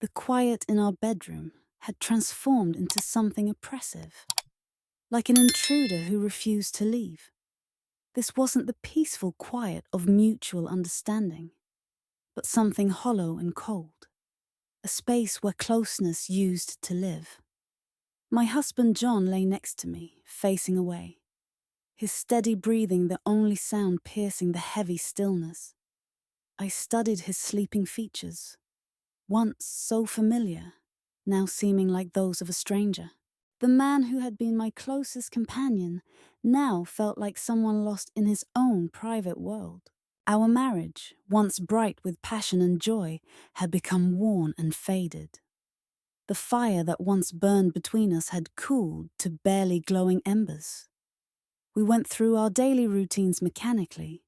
The quiet in our bedroom had transformed into something oppressive, like an intruder who refused to leave. This wasn't the peaceful quiet of mutual understanding, but something hollow and cold, a space where closeness used to live. My husband John lay next to me, facing away, his steady breathing the only sound piercing the heavy stillness. I studied his sleeping features, once so familiar, now seeming like those of a stranger. The man who had been my closest companion now felt like someone lost in his own private world. Our marriage, once bright with passion and joy, had become worn and faded. The fire that once burned between us had cooled to barely glowing embers. We went through our daily routines mechanically.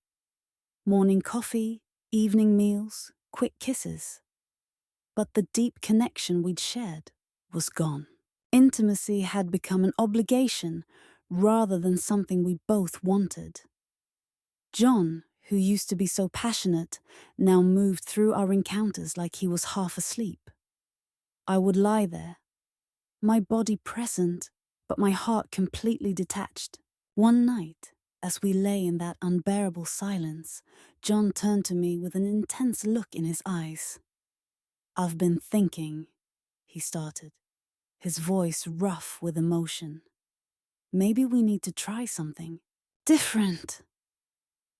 Morning coffee, evening meals, quick kisses. But the deep connection we'd shared was gone. Intimacy had become an obligation rather than something we both wanted. John, who used to be so passionate, now moved through our encounters like he was half asleep. I would lie there, my body present, but my heart completely detached. One night, as we lay in that unbearable silence, John turned to me with an intense look in his eyes. "I've been thinking," he started, his voice rough with emotion. "Maybe we need to try something different."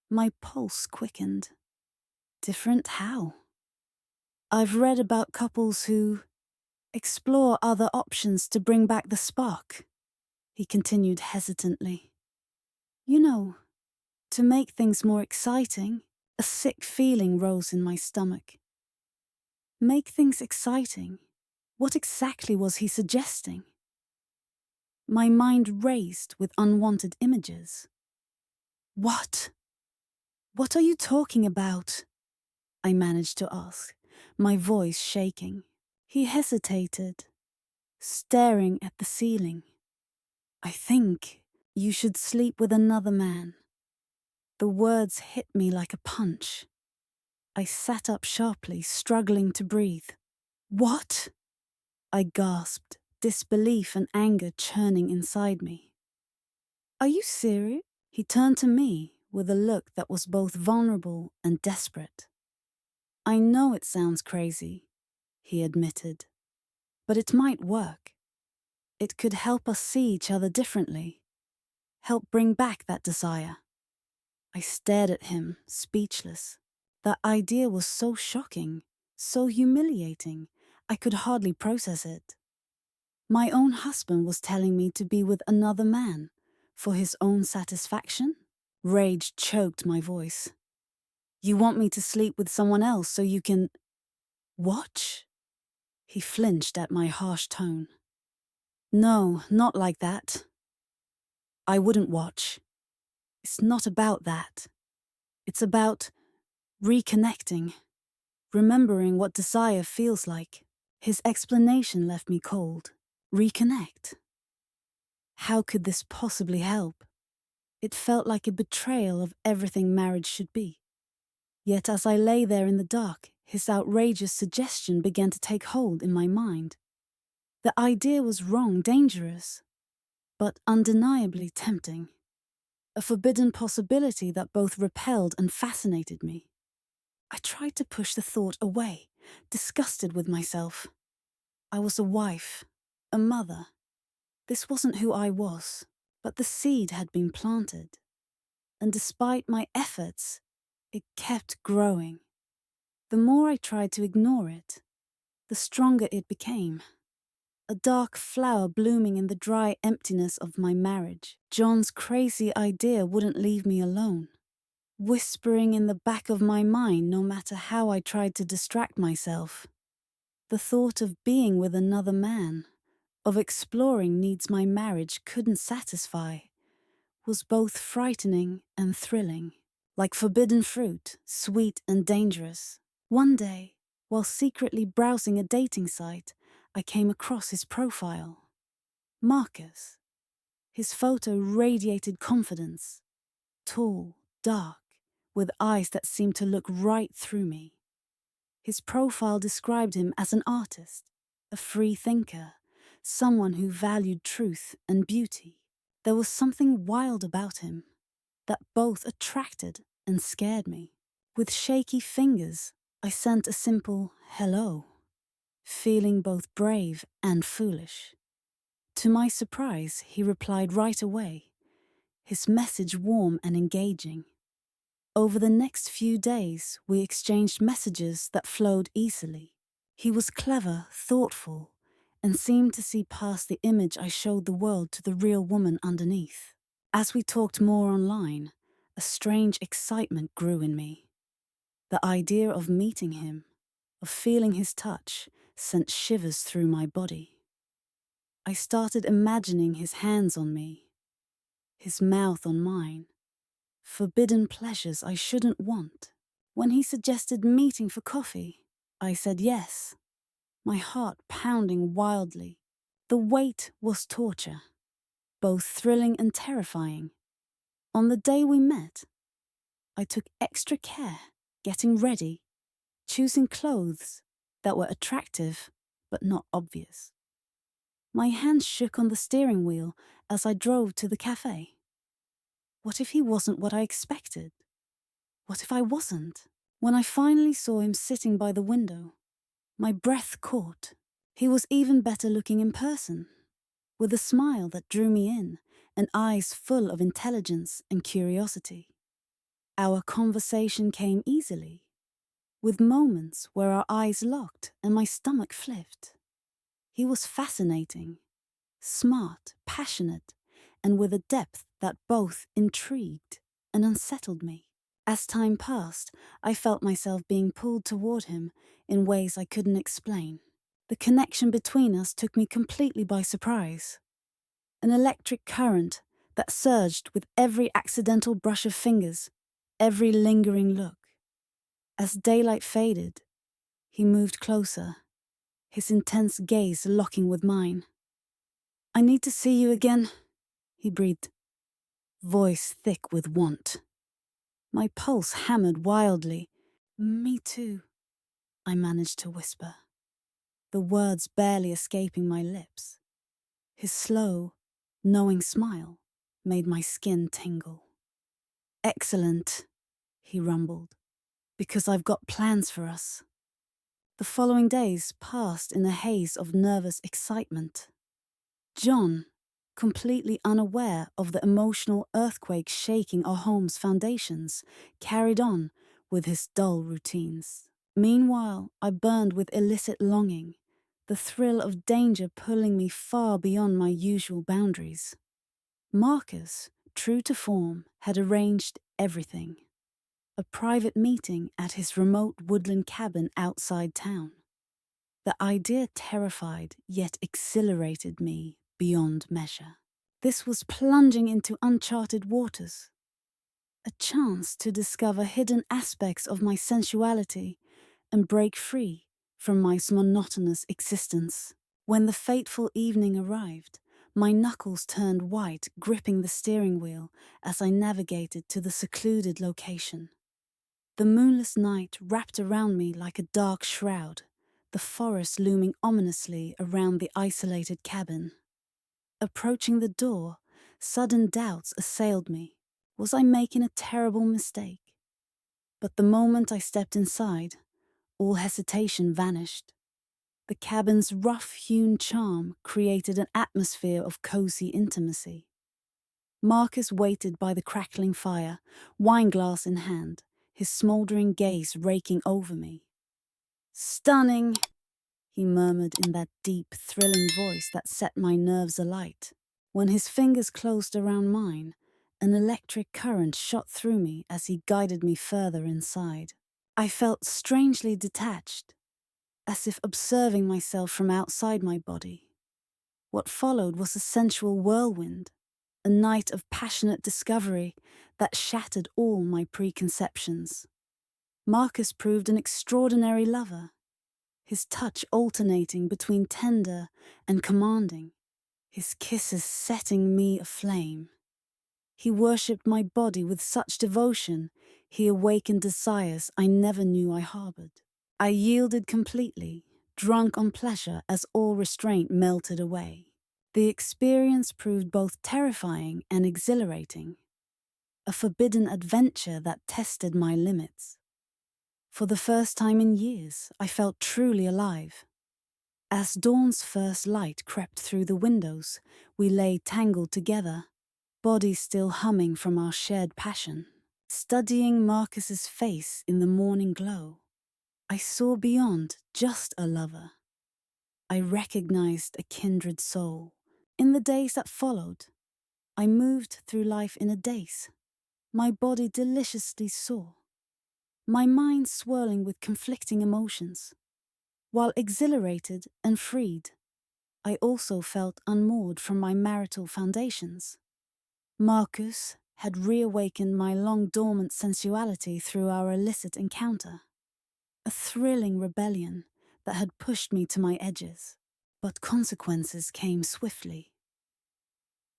My pulse quickened. Different how? "I've read about couples who explore other options to bring back the spark," he continued hesitantly. "You know, to make things more exciting." A sick feeling rose in my stomach. Make things exciting? What exactly was he suggesting? My mind raced with unwanted images. What? What are you talking about?" I managed to ask, my voice shaking. He hesitated, staring at the ceiling. "I think you should sleep with another man." The words hit me like a punch. I sat up sharply, struggling to breathe. "What?" I gasped, disbelief and anger churning inside me. "Are you serious?" He turned to me with a look that was both vulnerable and desperate. "I know it sounds crazy," he admitted, "but it might work. It could help us see each other differently, help bring back that desire." I stared at him, speechless. The idea was so shocking, so humiliating, I could hardly process it. My own husband was telling me to be with another man, for his own satisfaction? Rage choked my voice. "You want me to sleep with someone else so you can watch?" He flinched at my harsh tone. "No, not like that. I wouldn't watch. It's not about that. It's about reconnecting, remembering what desire feels like." His explanation left me cold. Reconnect? How could this possibly help? It felt like a betrayal of everything marriage should be. Yet as I lay there in the dark, his outrageous suggestion began to take hold in my mind. The idea was wrong, dangerous, but undeniably tempting. A forbidden possibility that both repelled and fascinated me. I tried to push the thought away, disgusted with myself. I was a wife, a mother. This wasn't who I was, but the seed had been planted. And despite my efforts, it kept growing. The more I tried to ignore it, the stronger it became. A dark flower blooming in the dry emptiness of my marriage. John's crazy idea wouldn't leave me alone, whispering in the back of my mind no matter how I tried to distract myself. The thought of being with another man, of exploring needs my marriage couldn't satisfy, was both frightening and thrilling. Like forbidden fruit, sweet and dangerous. One day, while secretly browsing a dating site, I came across his profile. Marcus. His photo radiated confidence. Tall, dark, with eyes that seemed to look right through me. His profile described him as an artist, a free thinker, someone who valued truth and beauty. There was something wild about him that both attracted and scared me. With shaky fingers, I sent a simple hello, feeling both brave and foolish. To my surprise, he replied right away, his message warm and engaging. Over the next few days, we exchanged messages that flowed easily. He was clever, thoughtful, and seemed to see past the image I showed the world to the real woman underneath. As we talked more online, a strange excitement grew in me. The idea of meeting him, of feeling his touch, sent shivers through my body. I started imagining his hands on me, his mouth on mine, forbidden pleasures I shouldn't want. When he suggested meeting for coffee, I said yes, my heart pounding wildly. The wait was torture, both thrilling and terrifying. On the day we met, I took extra care, getting ready, choosing clothes that were attractive but not obvious. My hands shook on the steering wheel as I drove to the cafe. What if he wasn't what I expected? What if I wasn't? When I finally saw him sitting by the window, my breath caught. He was even better looking in person, with a smile that drew me in and eyes full of intelligence and curiosity. Our conversation came easily, with moments where our eyes locked and my stomach flipped. He was fascinating, smart, passionate, and with a depth that both intrigued and unsettled me. As time passed, I felt myself being pulled toward him in ways I couldn't explain. The connection between us took me completely by surprise. An electric current that surged with every accidental brush of fingers, every lingering look. As daylight faded, he moved closer, his intense gaze locking with mine. "I need to see you again," he breathed, voice thick with want. My pulse hammered wildly. "Me too," I managed to whisper, the words barely escaping my lips. His slow, knowing smile made my skin tingle. "Excellent," he rumbled, "because I've got plans for us." The following days passed in a haze of nervous excitement. John, completely unaware of the emotional earthquake shaking our home's foundations, carried on with his dull routines. Meanwhile, I burned with illicit longing, the thrill of danger pulling me far beyond my usual boundaries. Marcus, true to form, had arranged everything. A private meeting at his remote woodland cabin outside town. The idea terrified yet exhilarated me beyond measure. This was plunging into uncharted waters. A chance to discover hidden aspects of my sensuality and break free from my monotonous existence. When the fateful evening arrived, my knuckles turned white, gripping the steering wheel as I navigated to the secluded location. The moonless night wrapped around me like a dark shroud, the forest looming ominously around the isolated cabin. Approaching the door, sudden doubts assailed me. Was I making a terrible mistake? But the moment I stepped inside, all hesitation vanished. The cabin's rough-hewn charm created an atmosphere of cozy intimacy. Marcus waited by the crackling fire, wineglass in hand, his smoldering gaze raking over me. "Stunning," he murmured in that deep, thrilling voice that set my nerves alight. When his fingers closed around mine, an electric current shot through me as he guided me further inside. I felt strangely detached, as if observing myself from outside my body. What followed was a sensual whirlwind, a night of passionate discovery that shattered all my preconceptions. Marcus proved an extraordinary lover, his touch alternating between tender and commanding, his kisses setting me aflame. He worshipped my body with such devotion, he awakened desires I never knew I harbored. I yielded completely, drunk on pleasure as all restraint melted away. The experience proved both terrifying and exhilarating, a forbidden adventure that tested my limits. For the first time in years, I felt truly alive. As dawn's first light crept through the windows, we lay tangled together, bodies still humming from our shared passion. Studying Marcus's face in the morning glow, I saw beyond just a lover. I recognized a kindred soul. In the days that followed, I moved through life in a daze, my body deliciously sore, my mind swirling with conflicting emotions. While exhilarated and freed, I also felt unmoored from my marital foundations. Marcus had reawakened my long-dormant sensuality through our illicit encounter, a thrilling rebellion that had pushed me to my edges. But consequences came swiftly.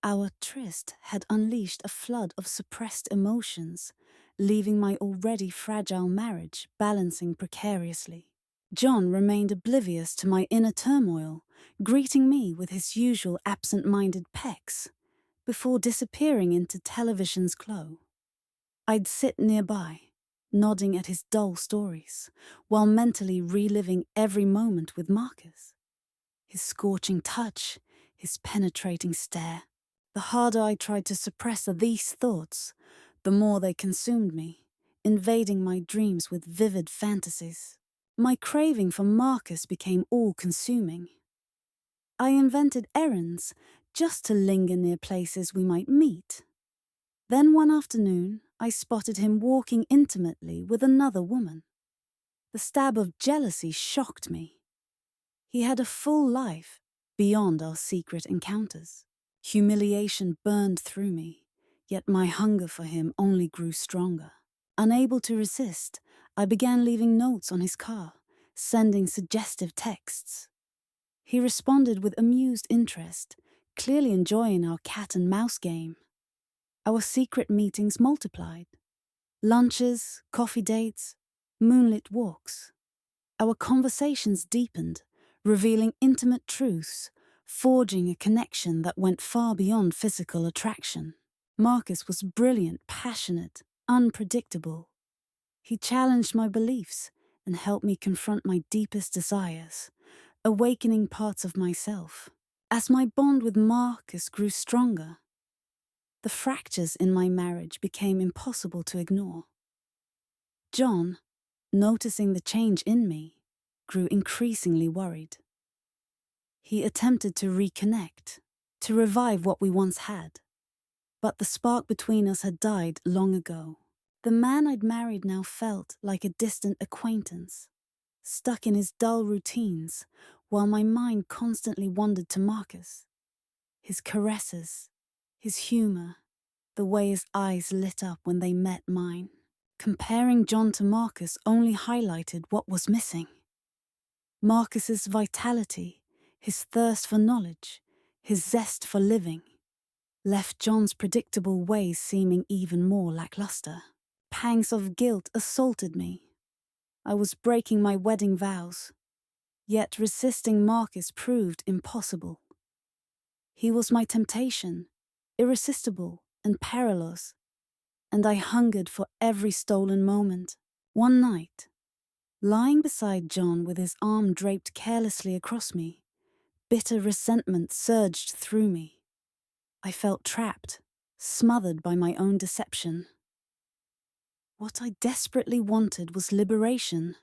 Our tryst had unleashed a flood of suppressed emotions, leaving my already fragile marriage balancing precariously. John remained oblivious to my inner turmoil, greeting me with his usual absent-minded pecks, before disappearing into television's glow. I'd sit nearby, nodding at his dull stories, while mentally reliving every moment with Marcus. His scorching touch, his penetrating stare. The harder I tried to suppress these thoughts, the more they consumed me, invading my dreams with vivid fantasies. My craving for Marcus became all-consuming. I invented errands just to linger near places we might meet. Then one afternoon, I spotted him walking intimately with another woman. The stab of jealousy shocked me. He had a full life beyond our secret encounters. Humiliation burned through me, yet my hunger for him only grew stronger. Unable to resist, I began leaving notes on his car, sending suggestive texts. He responded with amused interest, clearly enjoying our cat and mouse game. Our secret meetings multiplied. Lunches, coffee dates, moonlit walks. Our conversations deepened, revealing intimate truths, forging a connection that went far beyond physical attraction. Marcus was brilliant, passionate, unpredictable. He challenged my beliefs and helped me confront my deepest desires, awakening parts of myself. As my bond with Marcus grew stronger, the fractures in my marriage became impossible to ignore. John, noticing the change in me, grew increasingly worried. He attempted to reconnect, to revive what we once had, but the spark between us had died long ago. The man I'd married now felt like a distant acquaintance, stuck in his dull routines, while my mind constantly wandered to Marcus. His caresses, his humor, the way his eyes lit up when they met mine. Comparing John to Marcus only highlighted what was missing. Marcus's vitality, his thirst for knowledge, his zest for living, left John's predictable ways seeming even more lackluster. Pangs of guilt assaulted me. I was breaking my wedding vows, yet resisting Marcus proved impossible. He was my temptation, irresistible and perilous, and I hungered for every stolen moment. One night, lying beside John with his arm draped carelessly across me, bitter resentment surged through me. I felt trapped, smothered by my own deception. What I desperately wanted was liberation,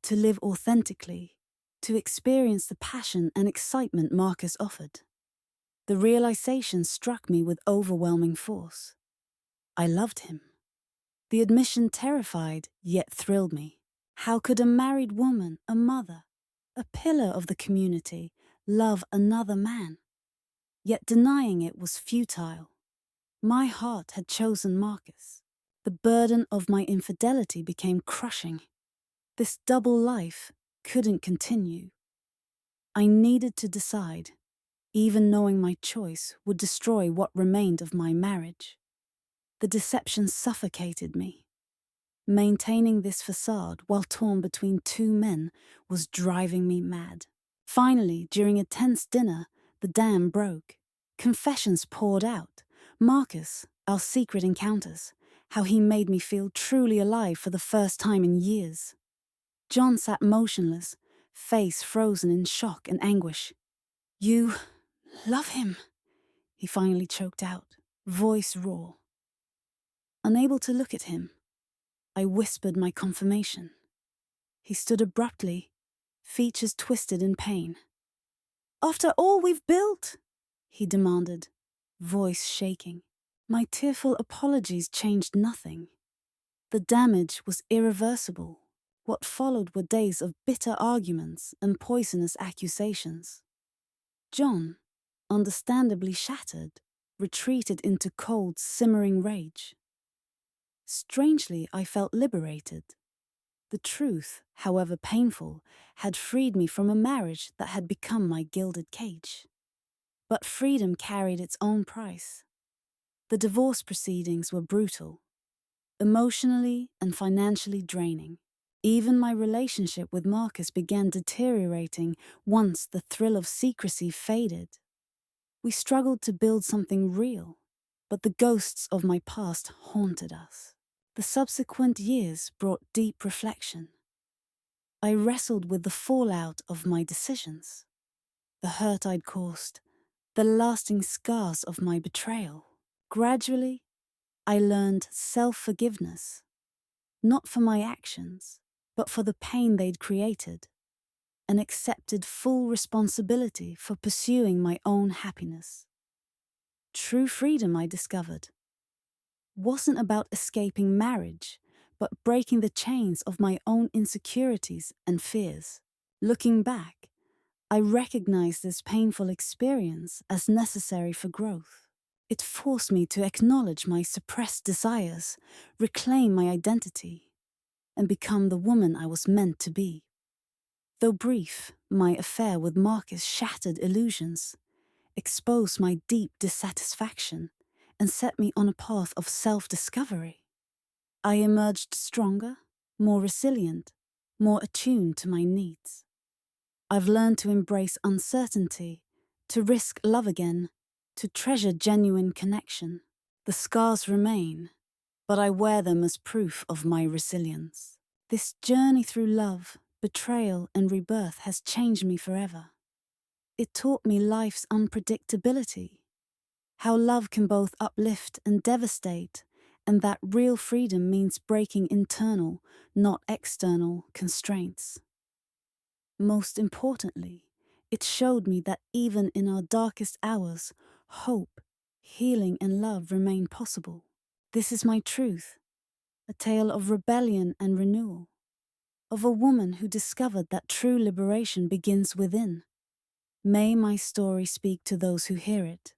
to live authentically, to experience the passion and excitement Marcus offered. The realization struck me with overwhelming force. I loved him. The admission terrified, yet thrilled me. How could a married woman, a mother, a pillar of the community, love another man? Yet denying it was futile. My heart had chosen Marcus. The burden of my infidelity became crushing. This double life couldn't continue. I needed to decide, even knowing my choice would destroy what remained of my marriage. The deception suffocated me. Maintaining this facade while torn between two men was driving me mad. Finally, during a tense dinner, the dam broke. Confessions poured out. Marcus, our secret encounters, how he made me feel truly alive for the first time in years. John sat motionless, face frozen in shock and anguish. "You love him," he finally choked out, voice raw. Unable to look at him, I whispered my confirmation. He stood abruptly, features twisted in pain. "After all we've built?" he demanded, voice shaking. My tearful apologies changed nothing. The damage was irreversible. What followed were days of bitter arguments and poisonous accusations. John, understandably shattered, retreated into cold, simmering rage. Strangely, I felt liberated. The truth, however painful, had freed me from a marriage that had become my gilded cage. But freedom carried its own price. The divorce proceedings were brutal, emotionally and financially draining. Even my relationship with Marcus began deteriorating once the thrill of secrecy faded. We struggled to build something real, but the ghosts of my past haunted us. The subsequent years brought deep reflection. I wrestled with the fallout of my decisions, the hurt I'd caused, the lasting scars of my betrayal. Gradually, I learned self-forgiveness, not for my actions, but for the pain they'd created, and accepted full responsibility for pursuing my own happiness. True freedom, I discovered, wasn't about escaping marriage, but breaking the chains of my own insecurities and fears. Looking back, I recognize this painful experience as necessary for growth. It forced me to acknowledge my suppressed desires, reclaim my identity, and become the woman I was meant to be. Though brief, my affair with Marcus shattered illusions, exposed my deep dissatisfaction, and set me on a path of self-discovery. I emerged stronger, more resilient, more attuned to my needs. I've learned to embrace uncertainty, to risk love again, to treasure genuine connection. The scars remain, but I wear them as proof of my resilience. This journey through love, betrayal, and rebirth has changed me forever. It taught me life's unpredictability, how love can both uplift and devastate, and that real freedom means breaking internal, not external, constraints. Most importantly, it showed me that even in our darkest hours, hope, healing, and love remain possible. This is my truth, a tale of rebellion and renewal, of a woman who discovered that true liberation begins within. May my story speak to those who hear it,